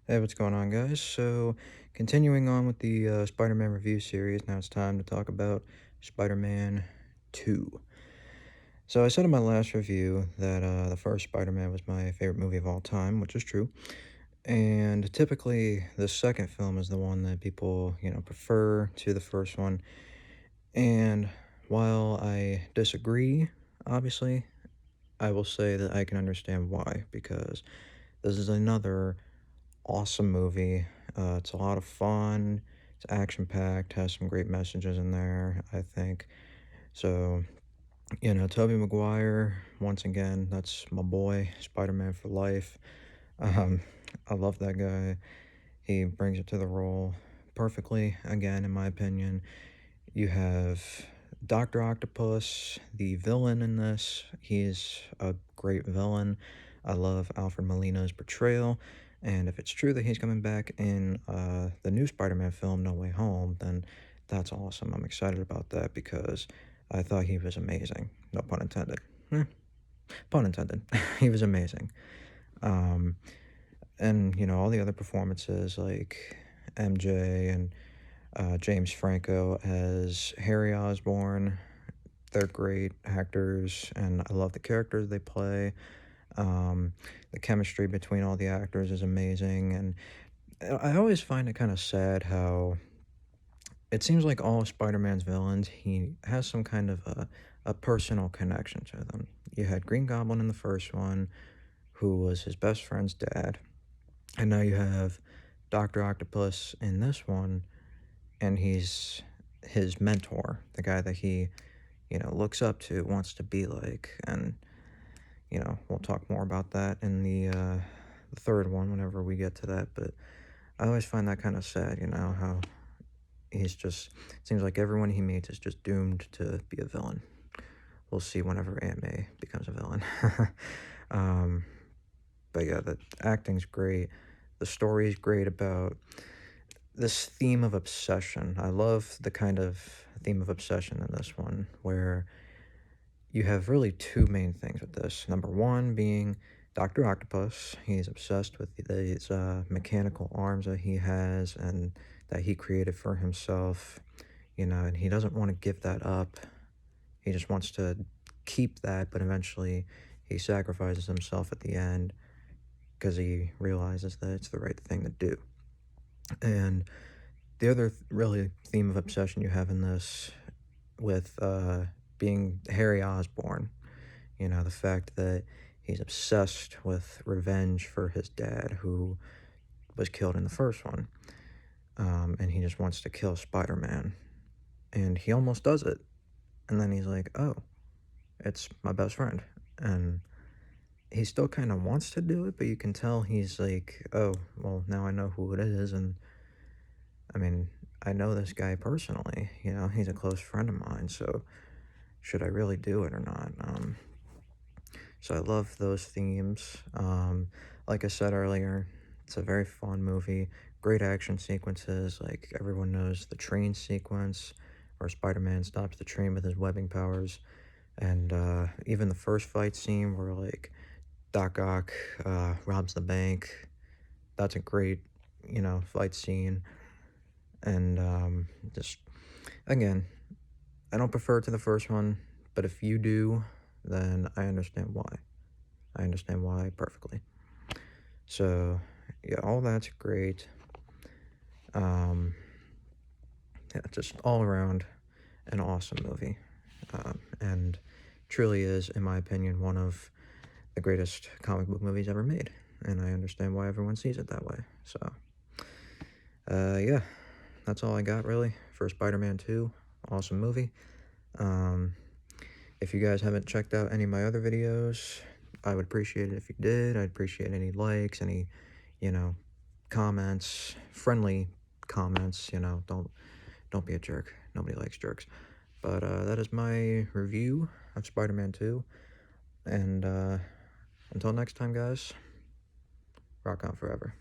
Hey, what's going on, guys? So, continuing on with the Spider-Man review series, now it's time to talk about Spider-Man 2. So, I said in my last review that the first Spider-Man was my favorite movie of all time, which is true. And typically, the second film is the one that people, prefer to the first one. And while I disagree, obviously, I will say that I can understand why, because this is another awesome movie. It's a lot of fun. It's action packed. Has some great messages in there, I think. So, Tobey Maguire, once again, that's my boy, Spider Man for life. Um, I love that guy. He brings it to the role perfectly, again, in my opinion. You have Dr. Octopus, the villain in this. He's a great villain. I love Alfred Molina's portrayal. And if it's true that he's coming back in the new Spider Man film, No Way Home, then that's awesome. I'm excited about that because I thought he was amazing. No pun intended. Eh, pun intended. He was amazing. Um, and, all the other performances like MJ and James Franco as Harry Osborn. They're great actors, and I love the characters they play. Um, the chemistry between all the actors is amazing, and I always find it kind of sad how it seems like all of Spider-Man's villains, he has some kind of a personal connection to them. You had Green Goblin in the first one, who was his best friend's dad, and now you have Doctor Octopus in this one, and he's his mentor, the guy that he, looks up to, wants to be like, and we'll talk more about that in the third one whenever we get to that. But I always find that kind of sad, how he's just seems like everyone he meets is just doomed to be a villain. We'll see whenever Aunt May becomes a villain. um, but yeah, the acting's great. The story's great about this theme of obsession. I love the kind of theme of obsession in this one, where you have really two main things with this. Number one being Dr. Octopus. He's obsessed with these mechanical arms that he has and that he created for himself, and he doesn't want to give that up. He just wants to keep that, but eventually he sacrifices himself at the end because he realizes that it's the right thing to do. And the other really theme of obsession you have in this with being Harry Osborn, the fact that he's obsessed with revenge for his dad who was killed in the first one. And he just wants to kill Spider-Man. And he almost does it. And then he's like, oh, it's my best friend. And he still kind of wants to do it, but you can tell he's like, oh, well, now I know who it is. And I mean, I know this guy personally, he's a close friend of mine. So should I really do it or not? So I love those themes. Like I said earlier, it's a very fun movie. Great action sequences. Like everyone knows the train sequence where Spider-Man stops the train with his webbing powers. And even the first fight scene where like Doc Ock robs the bank. That's a great, fight scene. And just again, I don't prefer it to the first one, but if you do, then I understand why. I understand why perfectly. So, yeah, all that's great. Um, yeah, just all around an awesome movie. And truly is, in my opinion, one of the greatest comic book movies ever made. And I understand why everyone sees it that way. So, yeah, that's all I got really for Spider-Man 2. Awesome movie. Um, if you guys haven't checked out any of my other videos, I would appreciate it if you did. I'd appreciate any likes, any, you know, comments, friendly comments, don't be a jerk. Nobody likes jerks. But that is my review of Spider-Man 2. And until next time, guys, rock on forever.